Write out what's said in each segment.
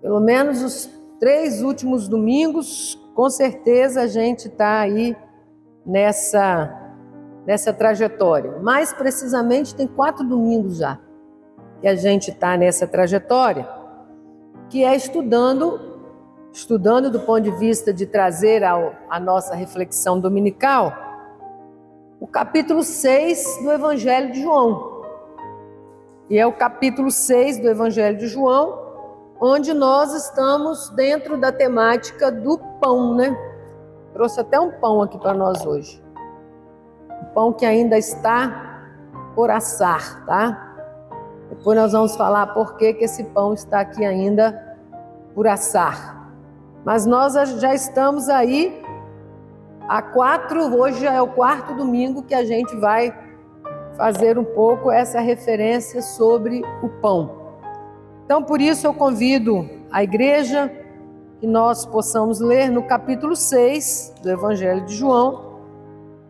Pelo menos os 3 últimos domingos, com certeza a gente está aí nessa trajetória. Mais precisamente, tem 4 domingos já que a gente está nessa trajetória, que é estudando do ponto de vista de trazer a nossa reflexão dominical, o capítulo 6 do Evangelho de João. E é o capítulo 6 do Evangelho de João, onde nós estamos dentro da temática do pão, né? Trouxe até um pão aqui para nós hoje. Um pão que ainda está por assar, tá? Depois nós vamos falar por que esse pão está aqui ainda por assar. Mas nós já estamos aí há 4, hoje já é o 4º domingo que a gente vai fazer um pouco essa referência sobre o pão. Então, por isso eu convido a igreja que nós possamos ler no capítulo 6 do Evangelho de João,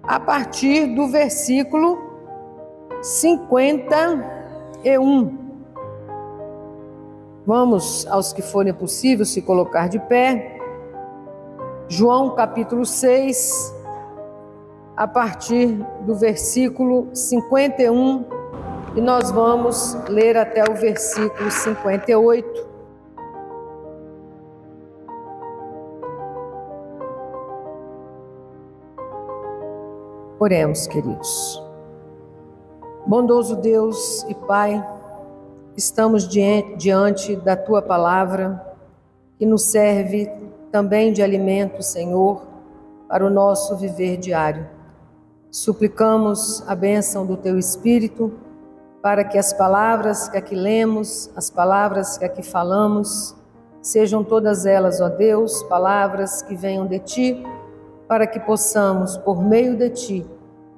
a partir do versículo 51. Vamos, aos que forem possíveis, se colocar de pé. João capítulo 6, a partir do versículo 51, e nós vamos ler até o versículo 58. Oremos, queridos. Bondoso Deus e Pai, estamos diante da Tua palavra, que nos serve também de alimento, Senhor, para o nosso viver diário. Suplicamos a bênção do Teu Espírito, para que as palavras que aqui lemos, as palavras que aqui falamos, sejam todas elas, ó Deus, palavras que venham de Ti, para que possamos, por meio de Ti,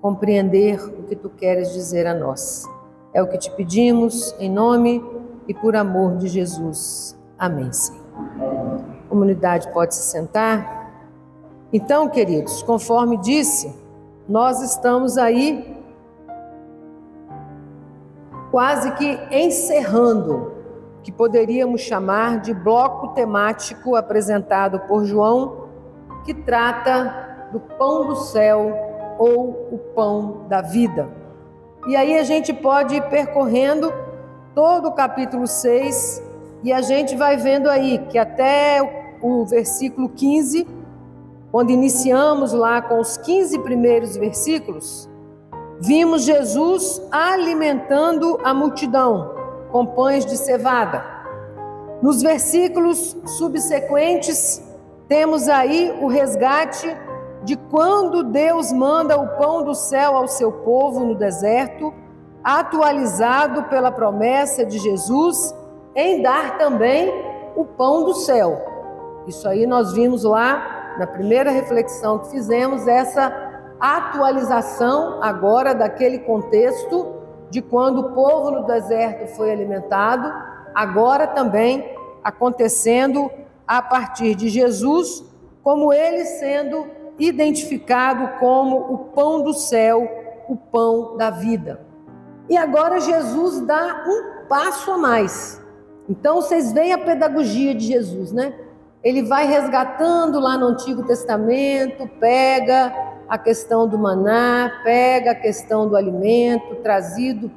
compreender o que Tu queres dizer a nós. É o que te pedimos, em nome e por amor de Jesus. Amém, Senhor. A comunidade pode se sentar. Então, queridos, conforme disse, nós estamos aí quase que encerrando o que poderíamos chamar de bloco temático apresentado por João, que trata do pão do céu ou o pão da vida. E aí a gente pode ir percorrendo todo o capítulo 6 e a gente vai vendo aí que até o versículo 15, quando iniciamos lá com os 15 primeiros versículos, vimos Jesus alimentando a multidão com pães de cevada. Nos versículos subsequentes, temos aí o resgate de quando Deus manda o pão do céu ao seu povo no deserto, atualizado pela promessa de Jesus em dar também o pão do céu. Isso aí nós vimos lá na primeira reflexão que fizemos, essa atualização agora daquele contexto de quando o povo no deserto foi alimentado, agora também acontecendo a partir de Jesus, como ele sendo identificado como o pão do céu, o pão da vida. E agora Jesus dá um passo a mais. Então vocês veem a pedagogia de Jesus, né? Ele vai resgatando lá no Antigo Testamento, pega a questão do maná, pega a questão do alimento trazido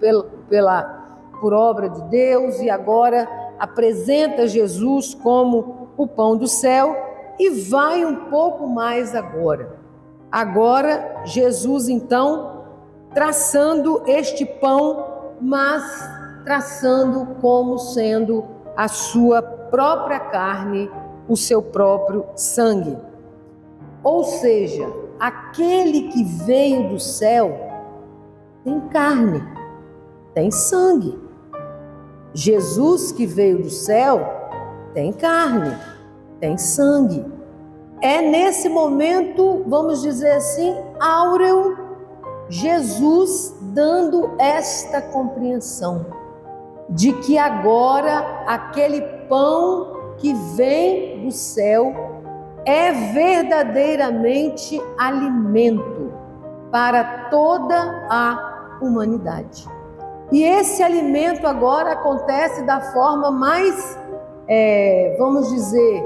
por obra de Deus, e agora apresenta Jesus como o pão do céu, e vai um pouco mais agora. Agora Jesus então traçando este pão, mas traçando como sendo a sua própria carne, o seu próprio sangue. Ou seja, aquele que veio do céu tem carne, tem sangue. Jesus que veio do céu tem carne, tem sangue. É nesse momento, vamos dizer assim, áureo, Jesus dando esta compreensão de que agora aquele pão que vem do céu é verdadeiramente alimento para toda a humanidade. E esse alimento agora acontece da forma mais vamos dizer,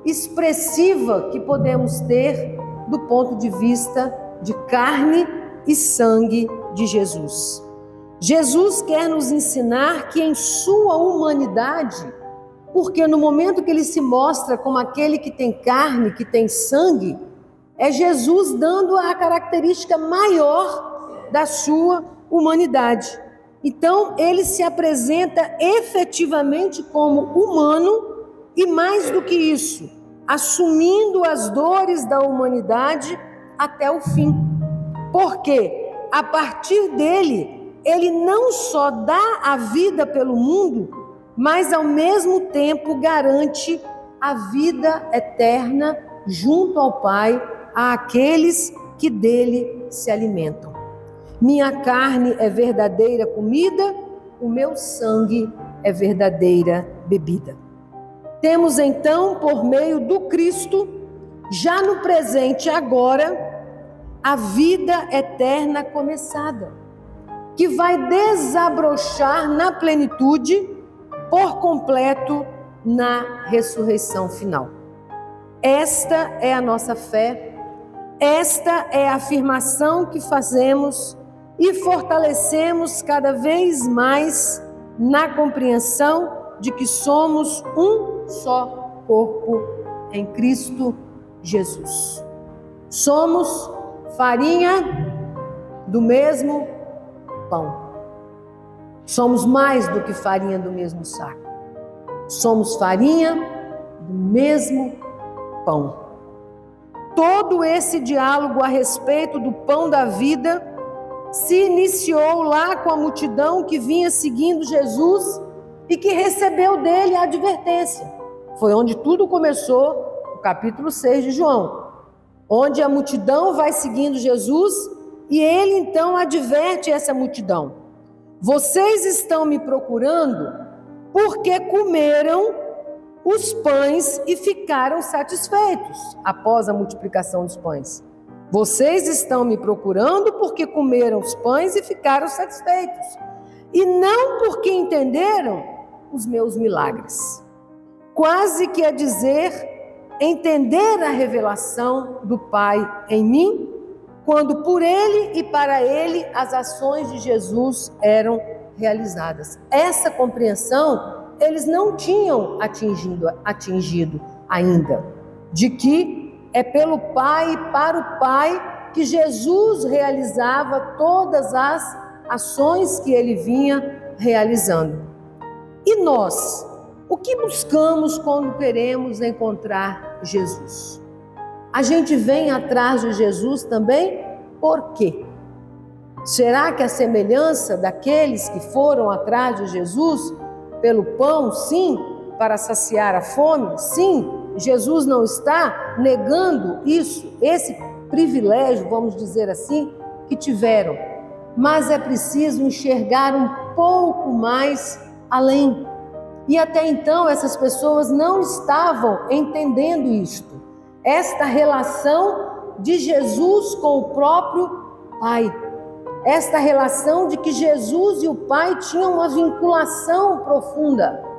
expressiva que podemos ter do ponto de vista de carne e sangue de Jesus. Jesus quer nos ensinar que em sua humanidade, porque no momento que ele se mostra como aquele que tem carne, que tem sangue, é Jesus dando a característica maior da sua humanidade. Então, ele se apresenta efetivamente como humano e mais do que isso, assumindo as dores da humanidade até o fim. Porque a partir dele, ele não só dá a vida pelo mundo, mas ao mesmo tempo garante a vida eterna junto ao Pai àqueles que dele se alimentam. Minha carne é verdadeira comida, o meu sangue é verdadeira bebida. Temos então, por meio do Cristo, já no presente agora, a vida eterna começada, que vai desabrochar na plenitude, por completo, na ressurreição final. Esta é a nossa fé, esta é a afirmação que fazemos e fortalecemos cada vez mais na compreensão de que somos um só corpo em Cristo Jesus. Somos farinha do mesmo pão. Somos mais do que farinha do mesmo saco. Somos farinha do mesmo pão. Todo esse diálogo a respeito do pão da vida se iniciou lá com a multidão que vinha seguindo Jesus e que recebeu dele a advertência. Foi onde tudo começou, no capítulo 6 de João, onde a multidão vai seguindo Jesus e ele então adverte essa multidão: vocês estão me procurando porque comeram os pães e ficaram satisfeitos após a multiplicação dos pães. Vocês estão me procurando porque comeram os pães e ficaram satisfeitos, e não porque entenderam os meus milagres. Quase que a dizer, entender a revelação do Pai em mim, quando por ele e para ele as ações de Jesus eram realizadas. Essa compreensão eles não tinham atingido ainda, de que é pelo Pai e para o Pai que Jesus realizava todas as ações que ele vinha realizando. E nós, o que buscamos quando queremos encontrar Jesus? A gente vem atrás de Jesus também por quê? Será que a semelhança daqueles que foram atrás de Jesus pelo pão, sim, para saciar a fome? Sim, Jesus não está negando isso, esse privilégio, vamos dizer assim, que tiveram. Mas é preciso enxergar um pouco mais além. E até então essas pessoas não estavam entendendo isto. Esta relação de Jesus com o próprio Pai. Esta relação de que Jesus e o Pai tinham uma vinculação profunda.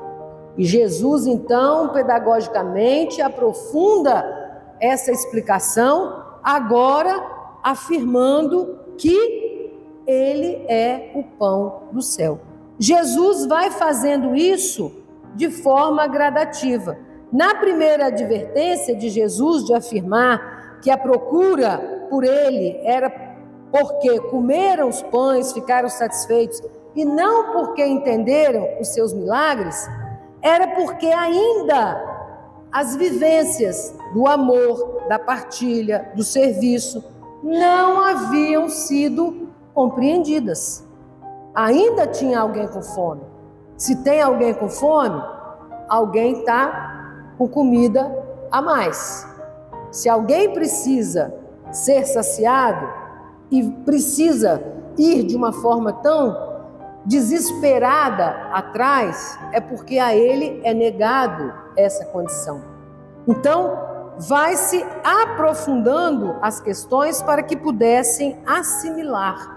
E Jesus, então, pedagogicamente, aprofunda essa explicação, agora afirmando que ele é o pão do céu. Jesus vai fazendo isso de forma gradativa. Na primeira advertência de Jesus de afirmar que a procura por ele era porque comeram os pães, ficaram satisfeitos, e não porque entenderam os seus milagres, era porque ainda as vivências do amor, da partilha, do serviço, não haviam sido compreendidas. Ainda tinha alguém com fome. Se tem alguém com fome, alguém está com comida a mais. Se alguém precisa ser saciado e precisa ir de uma forma tão desesperada atrás, é porque a ele é negado essa condição. Então, vai-se aprofundando as questões para que pudessem assimilar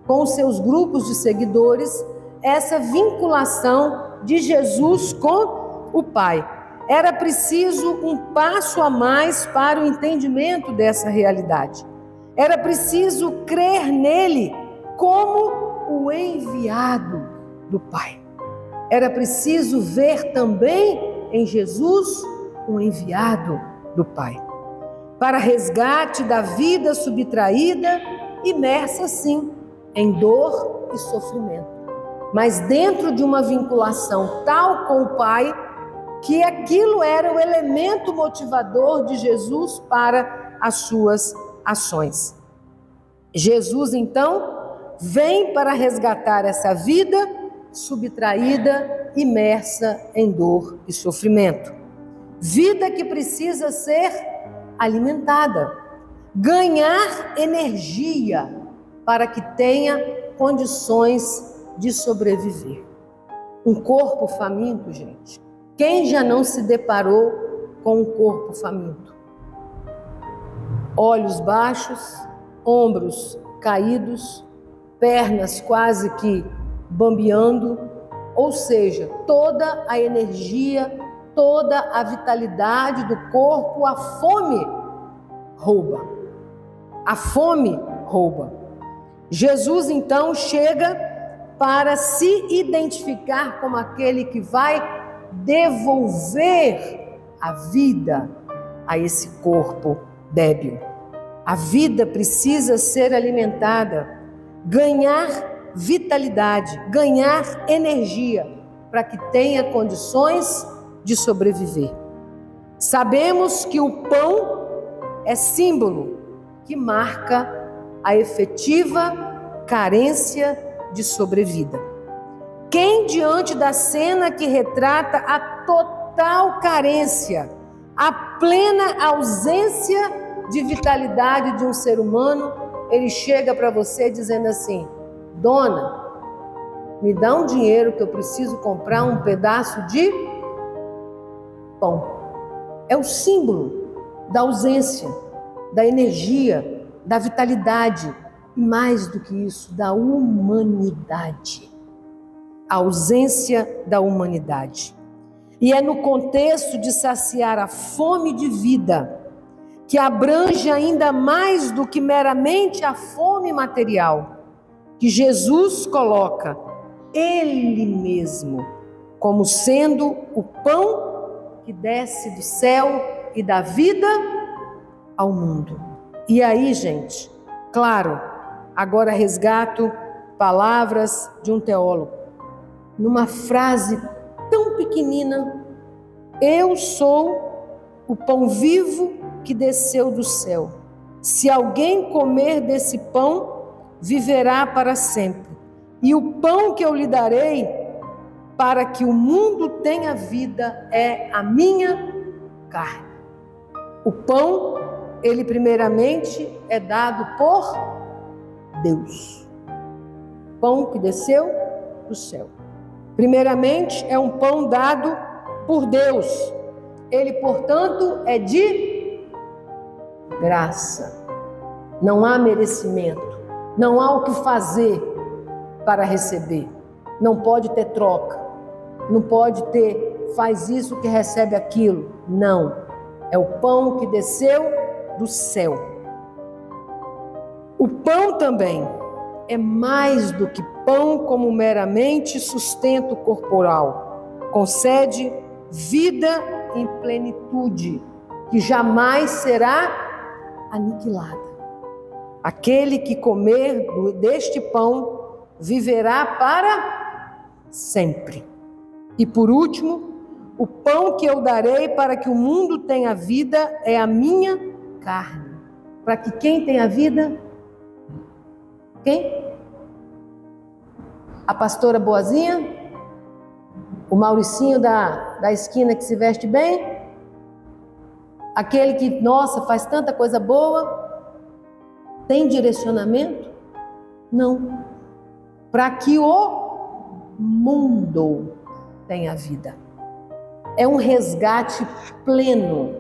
com os seus grupos de seguidores essa vinculação de Jesus com o Pai. Era preciso um passo a mais para o entendimento dessa realidade. Era preciso crer nele como o enviado do Pai. Era preciso ver também em Jesus um enviado do Pai. Para resgate da vida subtraída, imersa sim em dor e sofrimento, mas dentro de uma vinculação tal com o Pai, que aquilo era o elemento motivador de Jesus para as suas ações. Jesus, então, vem para resgatar essa vida subtraída, imersa em dor e sofrimento. Vida que precisa ser alimentada, ganhar energia para que tenha condições de sobreviver. Um corpo faminto, gente. Quem já não se deparou com um corpo faminto? Olhos baixos, ombros caídos, pernas quase que bambeando, ou seja, toda a energia, toda a vitalidade do corpo, a fome rouba. A fome rouba. Jesus então chega para se identificar como aquele que vai devolver a vida a esse corpo débil. A vida precisa ser alimentada, ganhar vitalidade, ganhar energia para que tenha condições de sobreviver. Sabemos que o pão é símbolo que marca a efetiva carência de sobrevida. Quem, diante da cena que retrata a total carência, a plena ausência de vitalidade de um ser humano, ele chega para você dizendo assim: dona, me dá um dinheiro que eu preciso comprar um pedaço de pão. É o símbolo da ausência, da energia, da vitalidade e, mais do que isso, da humanidade. A ausência da humanidade. E é no contexto de saciar a fome de vida, que abrange ainda mais do que meramente a fome material, que Jesus coloca Ele mesmo como sendo o pão que desce do céu e dá vida ao mundo. E aí, gente, claro, agora resgato palavras de um teólogo, numa frase tão pequenina: eu sou o pão vivo que desceu do céu. Se alguém comer desse pão, viverá para sempre. E o pão que eu lhe darei para que o mundo tenha vida é a minha carne. O pão, ele primeiramente é dado por Deus. Pão que desceu do céu. Primeiramente é um pão dado por Deus. Ele, portanto, é de graça. Não há merecimento. Não há o que fazer para receber. Não pode ter troca. Não pode ter, faz isso que recebe aquilo. Não. É o pão que desceu do céu. O pão também é mais do que pão como meramente sustento corporal. Concede vida em plenitude, que jamais será aniquilada. Aquele que comer deste pão viverá para sempre. E por último, o pão que eu darei para que o mundo tenha vida é a minha carne. Para que quem tenha vida? Quem? A pastora boazinha? O Mauricinho da esquina que se veste bem? Aquele que, nossa, faz tanta coisa boa? Tem direcionamento? Não. Para que o mundo tenha vida. É um resgate pleno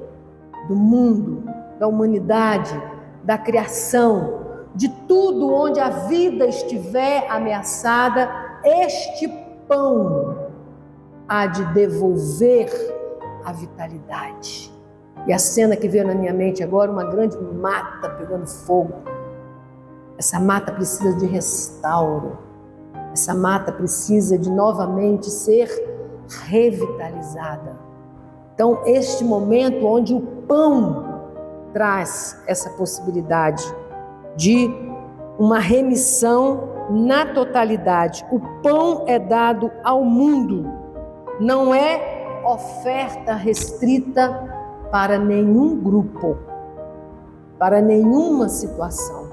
do mundo, da humanidade, da criação, de tudo onde a vida estiver ameaçada. Este pão, há de devolver a vitalidade. E a cena que veio na minha mente agora, uma grande mata pegando fogo. Essa mata precisa de restauro. Essa mata precisa de novamente ser revitalizada. Então, este momento onde o pão traz essa possibilidade de uma remissão na totalidade. O pão é dado ao mundo, não é oferta restrita para nenhum grupo, para nenhuma situação.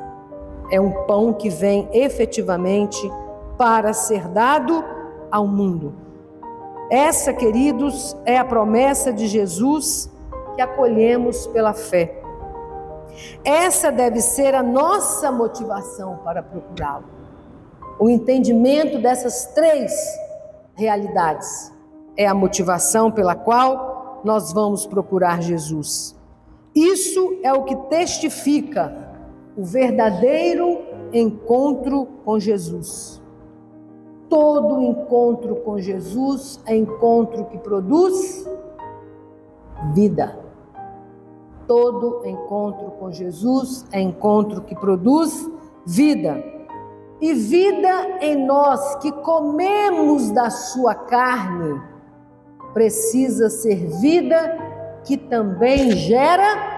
É um pão que vem efetivamente para ser dado ao mundo. Essa, queridos, é a promessa de Jesus que acolhemos pela fé. Essa deve ser a nossa motivação para procurá-lo. O entendimento dessas três realidades é a motivação pela qual nós vamos procurar Jesus. Isso é o que testifica o verdadeiro encontro com Jesus. Todo encontro com Jesus é encontro que produz vida. Todo encontro com Jesus é encontro que produz vida. E vida em nós que comemos da sua carne precisa ser vida que também gera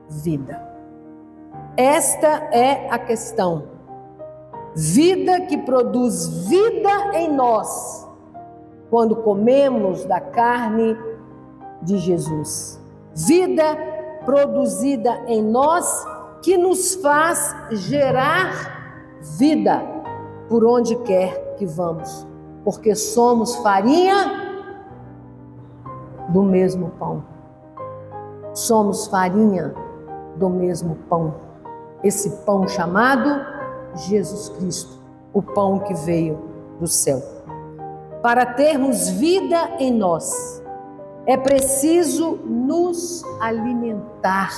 vida. Esta é a questão. Vida que produz vida em nós quando comemos da carne de Jesus. Vida produzida em nós que nos faz gerar vida por onde quer que vamos, porque somos farinha do mesmo pão. Somos farinha do mesmo pão. Esse pão chamado Jesus Cristo, o pão que veio do céu. Para termos vida em nós, é preciso nos alimentar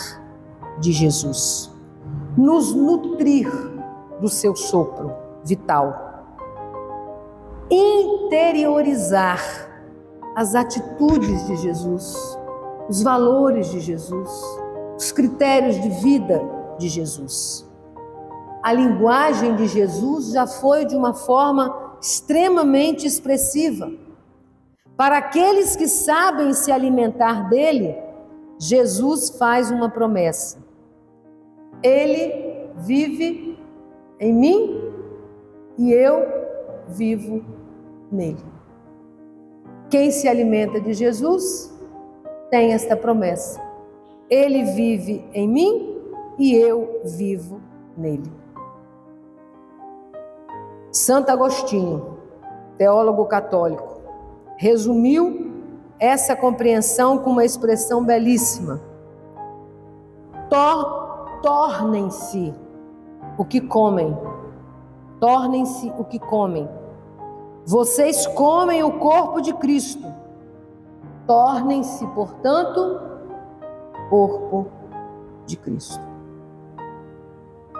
de Jesus, nos nutrir do seu sopro vital, interiorizar as atitudes de Jesus, os valores de Jesus, os critérios de vida de Jesus. A linguagem de Jesus já foi de uma forma extremamente expressiva. Para aqueles que sabem se alimentar dele, Jesus faz uma promessa. Ele vive em mim e eu vivo nele. Quem se alimenta de Jesus tem esta promessa. Ele vive em mim e eu vivo nele. Santo Agostinho, teólogo católico, resumiu essa compreensão com uma expressão belíssima. Tornem-se o que comem. Tornem-se o que comem. Vocês comem o corpo de Cristo. Tornem-se, portanto, corpo de Cristo.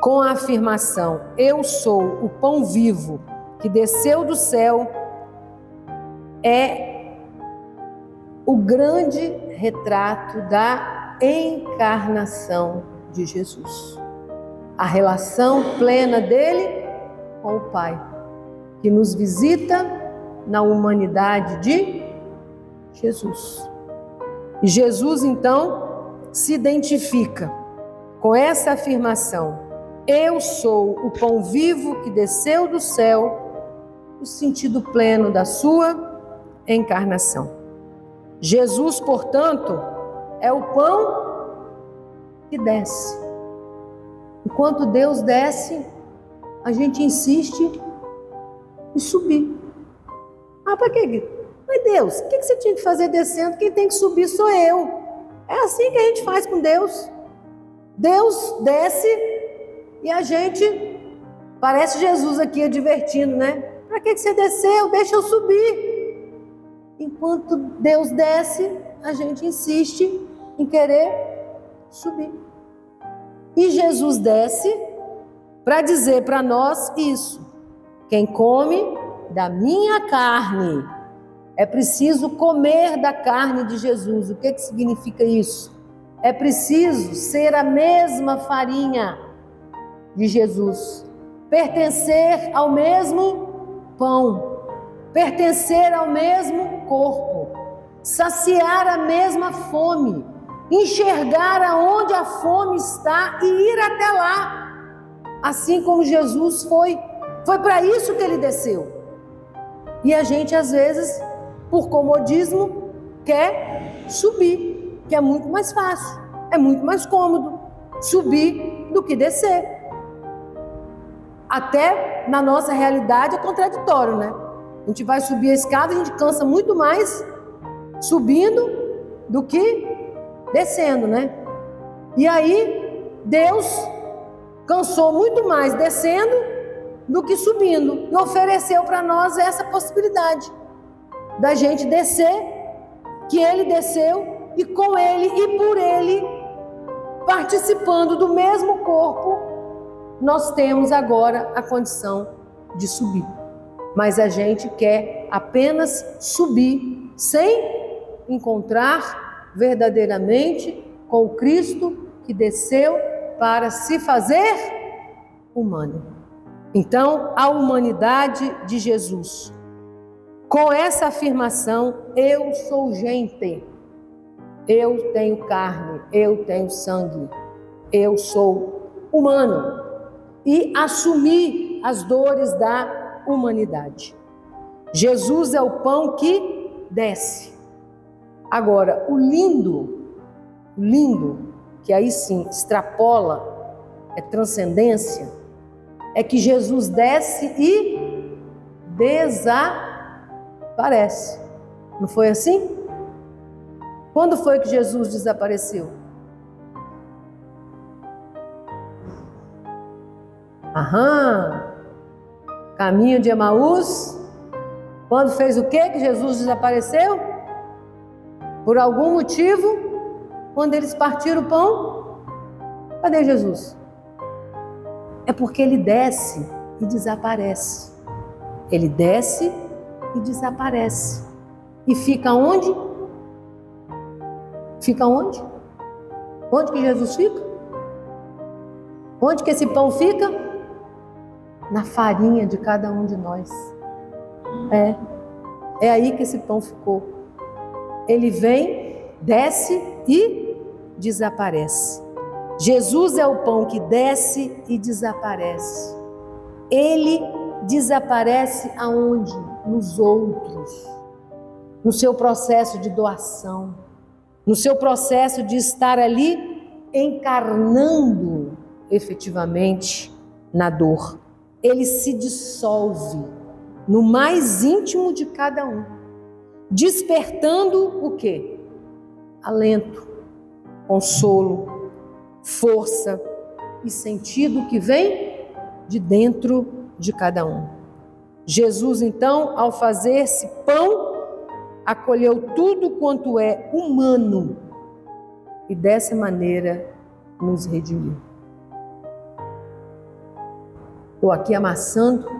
Com a afirmação, eu sou o pão vivo que desceu do céu, é o grande retrato da encarnação de Jesus. A relação plena dele com o Pai, que nos visita na humanidade de Jesus. E Jesus, então, se identifica com essa afirmação: eu sou o pão vivo que desceu do céu, o sentido pleno da sua encarnação. Jesus, portanto, é o pão que desce. Enquanto Deus desce, a gente insiste em subir. Para quê? Mas Deus, o que você tinha que fazer descendo? Quem tem que subir sou eu. É assim que a gente faz com Deus. Deus desce e a gente, parece Jesus aqui advertindo, né? Para que você desceu? Deixa eu subir. Enquanto Deus desce, a gente insiste em querer subir. E Jesus desce para dizer para nós isso: quem come da minha carne É preciso comer da carne de Jesus. O que significa isso? É preciso ser a mesma farinha de Jesus, pertencer ao mesmo pão, pertencer ao mesmo corpo, saciar a mesma fome, enxergar aonde a fome está e ir até lá, assim como Jesus foi para isso que ele desceu. E a gente às vezes, por comodismo, quer subir, que é muito mais fácil, é muito mais cômodo subir do que descer. Até na nossa realidade é contraditório, né? A gente vai subir a escada, a gente cansa muito mais subindo do que descendo, né? E aí Deus cansou muito mais descendo do que subindo e ofereceu para nós essa possibilidade da gente descer, que ele desceu e com ele e por ele, participando do mesmo corpo, nós temos agora a condição de subir. Mas a gente quer apenas subir sem encontrar verdadeiramente com o Cristo que desceu para se fazer humano. Então, a humanidade de Jesus, com essa afirmação, eu sou gente, eu tenho carne, eu tenho sangue, eu sou humano, e assumir as dores da humanidade. Jesus é o pão que desce. Agora, o lindo, que aí sim extrapola, é transcendência, é que Jesus desce e desaparece. Não foi assim? Quando foi que Jesus desapareceu? Caminho de Emaús. Quando fez o quê que Jesus desapareceu? Por algum motivo, quando eles partiram o pão, cadê Jesus? É porque ele desce e desaparece. Ele desce e desaparece. E fica onde? Fica onde? Onde que Jesus fica? Onde que esse pão fica? Na farinha de cada um de nós. É aí que esse pão ficou. Ele vem, desce e desaparece. Jesus é o pão que desce e desaparece. Ele desaparece aonde? Nos outros. No seu processo de doação. No seu processo de estar ali encarnando efetivamente na dor. Ele se dissolve no mais íntimo de cada um, despertando o quê? Alento, consolo, força e sentido que vem de dentro de cada um. Jesus, então, ao fazer-se pão, acolheu tudo quanto é humano e dessa maneira nos redimiu. Estou aqui amassando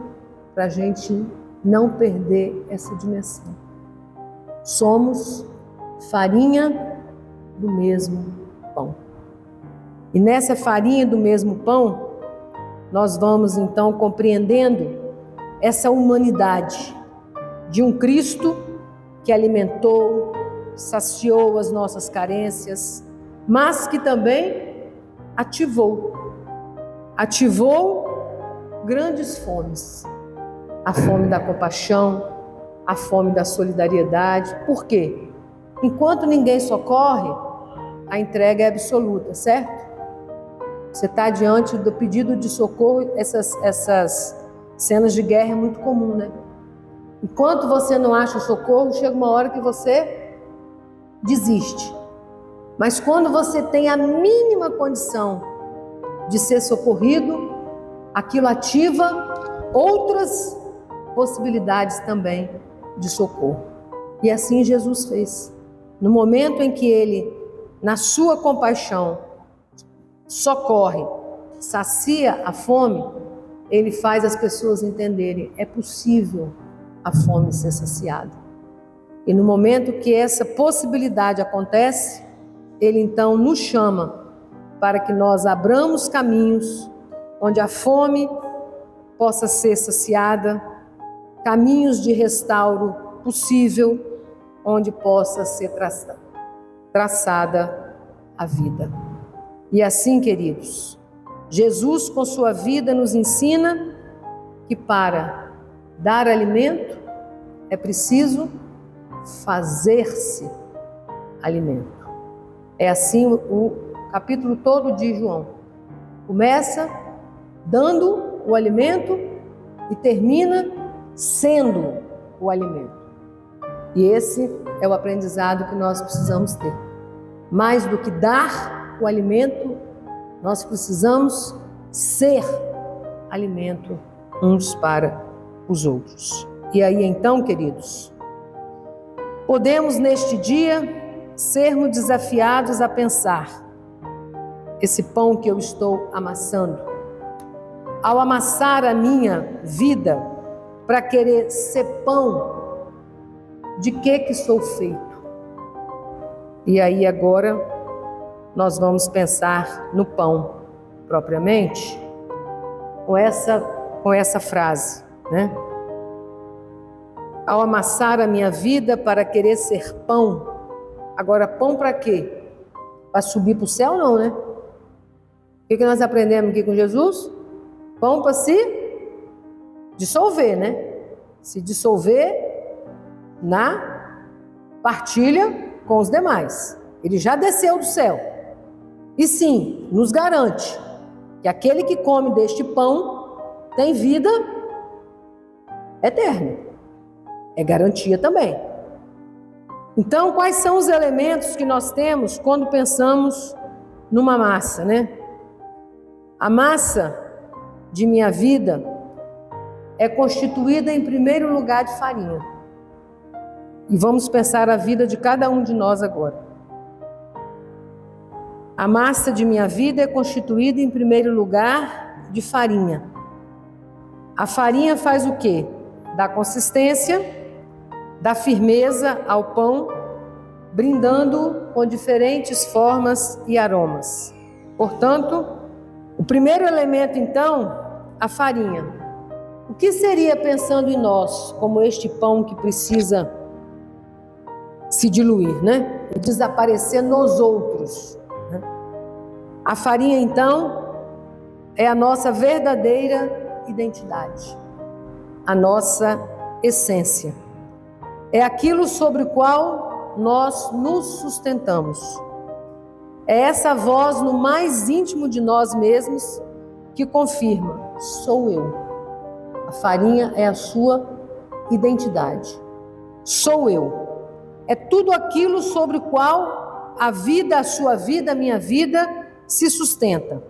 para a gente não perder essa dimensão. Somos farinha do mesmo pão. E nessa farinha do mesmo pão, nós vamos então compreendendo essa humanidade de um Cristo que alimentou, saciou as nossas carências, mas que também ativou grandes fomes. A fome da compaixão, a fome da solidariedade. Por quê? Enquanto ninguém socorre, a entrega é absoluta, certo? Você está diante do pedido de socorro, essas cenas de guerra é muito comum, né? Enquanto você não acha socorro, chega uma hora que você desiste. Mas quando você tem a mínima condição de ser socorrido, aquilo ativa outras possibilidades também de socorro. E assim Jesus fez. No momento em que ele, na sua compaixão, socorre, sacia a fome, ele faz as pessoas entenderem, é possível a fome ser saciada. E no momento que essa possibilidade acontece, Ele então nos chama para que nós abramos caminhos onde a fome possa ser saciada, caminhos de restauro possível, onde possa ser traçada a vida. E assim, queridos, Jesus com sua vida nos ensina que para dar alimento é preciso fazer-se alimento. É assim o capítulo todo de João. Começa dando o alimento e termina sendo o alimento. E esse é o aprendizado que nós precisamos ter. Mais do que dar o alimento, nós precisamos ser alimento uns para os outros. E aí então, queridos, podemos neste dia sermos desafiados a pensar: esse pão que eu estou amassando, ao amassar a minha vida para querer ser pão, de que sou feito? E aí agora nós vamos pensar no pão propriamente, com essa frase, né? Ao amassar a minha vida para querer ser pão. Agora, pão para quê? Para subir para o céu, não, né? O que nós aprendemos aqui com Jesus? Pão para se dissolver, né? Se dissolver na partilha com os demais. Ele já desceu do céu. E sim, nos garante que aquele que come deste pão tem vida eterna. É garantia também. Então, quais são os elementos que nós temos quando pensamos numa massa, né? A massa de minha vida é constituída em primeiro lugar de farinha. E vamos pensar a vida de cada um de nós agora. A massa de minha vida é constituída em primeiro lugar de farinha. A farinha faz o quê? Dá consistência, dá firmeza ao pão, brindando com diferentes formas e aromas. Portanto, o primeiro elemento então, a farinha. O que seria pensando em nós, como este pão que precisa se diluir, né? E desaparecer nos outros, né? A farinha, então, é a nossa verdadeira identidade, a nossa essência. É aquilo sobre o qual nós nos sustentamos. É essa voz no mais íntimo de nós mesmos que confirma: sou eu. A farinha é a sua identidade. Sou eu. É tudo aquilo sobre o qual a vida, a sua vida, a minha vida se sustenta.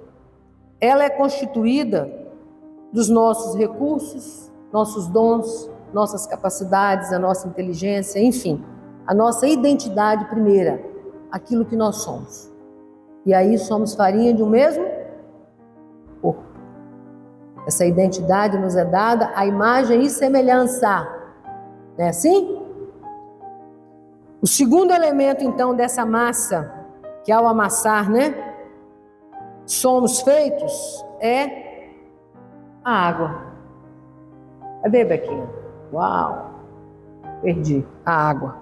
Ela é constituída dos nossos recursos, nossos dons, nossas capacidades, a nossa inteligência, enfim, a nossa identidade primeira, aquilo que nós somos. E aí somos farinha de um mesmo corpo. Essa identidade nos é dada à imagem e semelhança. Não é assim? O segundo elemento, então, dessa massa, que ao amassar, né, somos feitos, é a água. Cadê, Bequinha? Uau! Perdi a água.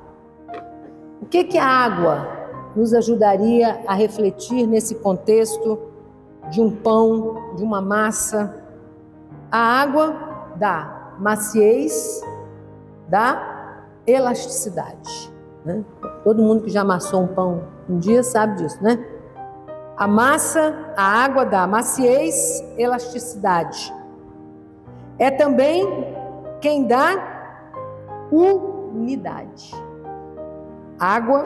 O que a água nos ajudaria a refletir nesse contexto de um pão, de uma massa? A água dá maciez, dá elasticidade, né? Todo mundo que já amassou um pão um dia sabe disso, né? A massa, a água dá maciez, elasticidade. É também quem dá unidade. Água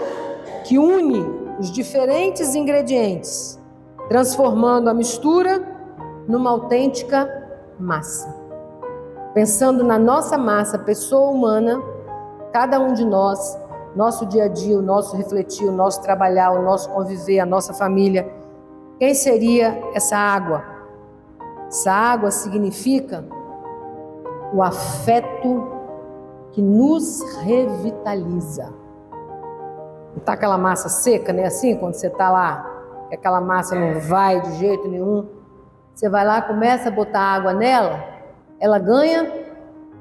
que une os diferentes ingredientes, transformando a mistura numa autêntica massa. Pensando na nossa massa, pessoa humana, cada um de nós, nosso dia a dia, o nosso refletir, o nosso trabalhar, o nosso conviver, a nossa família, quem seria essa água? Essa água significa o afeto que nos revitaliza. Não está aquela massa seca, né? Assim, quando você está lá, que aquela massa não vai de jeito nenhum. Você vai lá, começa a botar água nela, ela ganha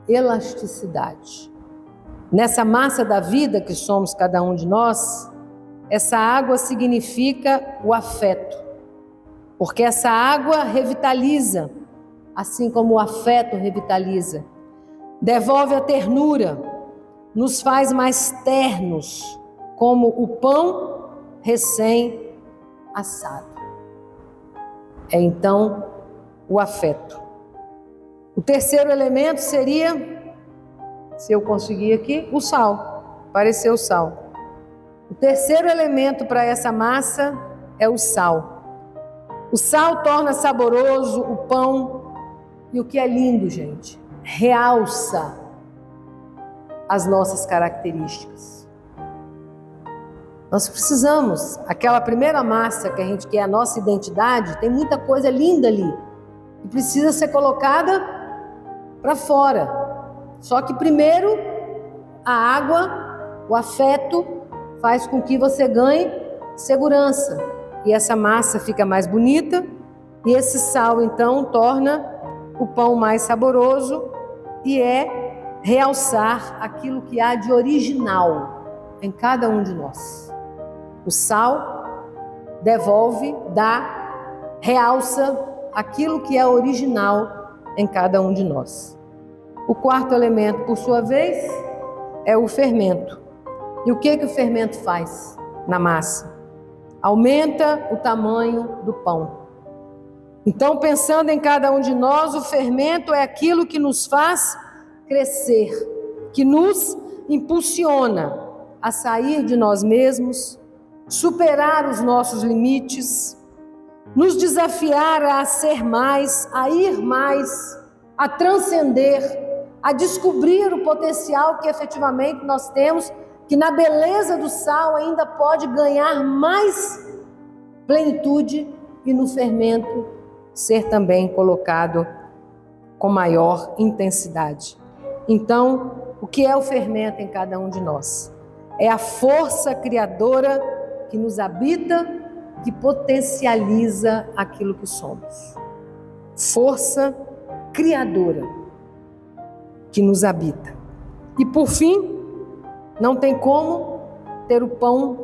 elasticidade. Nessa massa da vida que somos cada um de nós, essa água significa o afeto. Porque essa água revitaliza, assim como o afeto revitaliza. Devolve a ternura, nos faz mais ternos, como o pão recém-assado. É então o afeto. O terceiro elemento seria, se eu conseguir aqui, o sal. Apareceu o sal. O terceiro elemento para essa massa é o sal. O sal torna saboroso o pão e o que é lindo, gente, realça as nossas características. Nós precisamos, aquela primeira massa que a gente quer, a nossa identidade, tem muita coisa linda ali e precisa ser colocada para fora. Só que primeiro a água, o afeto faz com que você ganhe segurança e essa massa fica mais bonita e esse sal então torna o pão mais saboroso e é realçar aquilo que há de original em cada um de nós. O sal devolve, dá, realça aquilo que é original em cada um de nós. O quarto elemento, por sua vez, é o fermento. E o que o fermento faz na massa? Aumenta o tamanho do pão. Então, pensando em cada um de nós, o fermento é aquilo que nos faz crescer, que nos impulsiona a sair de nós mesmos, superar os nossos limites, nos desafiar a ser mais, a ir mais, a transcender, a descobrir o potencial que efetivamente nós temos, que na beleza do sal ainda pode ganhar mais plenitude e no fermento ser também colocado com maior intensidade. Então, o que é o fermento em cada um de nós? É a força criadora que nos habita, que potencializa aquilo que somos. Força criadora que nos habita. E por fim, não tem como ter o pão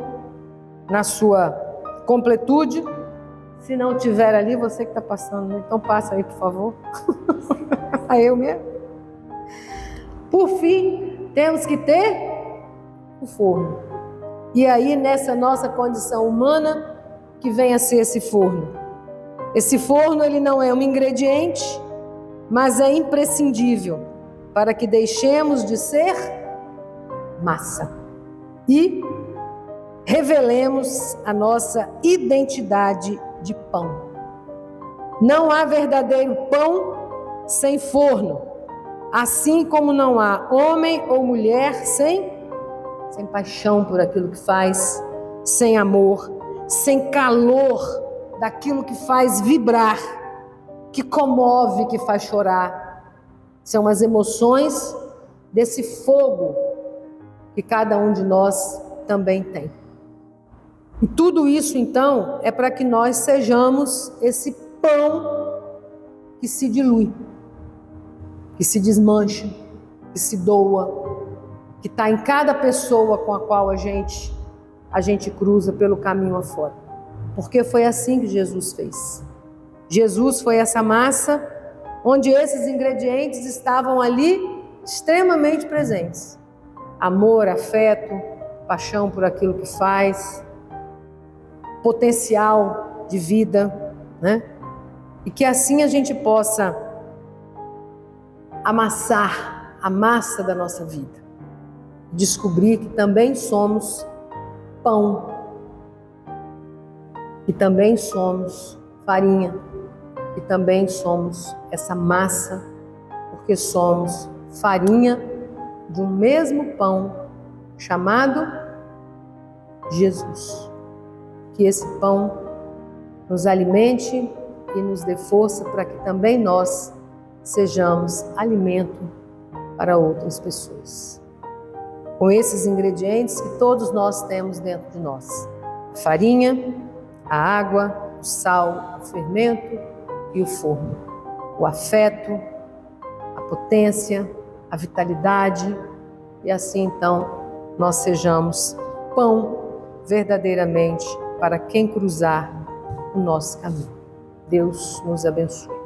na sua completude se não tiver ali, você que está passando, então passa aí, por favor. Aí eu mesmo. Por fim, temos que ter o forno. E aí, nessa nossa condição humana, que vem a ser esse forno. Esse forno, ele não é um ingrediente, mas é imprescindível para que deixemos de ser massa e revelemos a nossa identidade de pão. Não há verdadeiro pão sem forno, assim como não há homem ou mulher sem paixão por aquilo que faz, sem amor, sem calor daquilo que faz vibrar, que comove, que faz chorar. São as emoções desse fogo que cada um de nós também tem. E tudo isso, então, é para que nós sejamos esse pão que se dilui, que se desmancha, que se doa, que está em cada pessoa com a qual a gente cruza pelo caminho afora. Porque foi assim que Jesus fez. Jesus foi essa massa onde esses ingredientes estavam ali extremamente presentes. Amor, afeto, paixão por aquilo que faz, potencial de vida, né? E que assim a gente possa amassar a massa da nossa vida. Descobrir que também somos pão, que também somos farinha, que também somos essa massa, porque somos farinha de um mesmo pão chamado Jesus. Que esse pão nos alimente e nos dê força para que também nós sejamos alimento para outras pessoas. com esses ingredientes que todos nós temos dentro de nós: a farinha, a água, o sal, o fermento e o forno, o afeto, a potência, a vitalidade, e assim então nós sejamos pão verdadeiramente para quem cruzar o nosso caminho. Deus nos abençoe.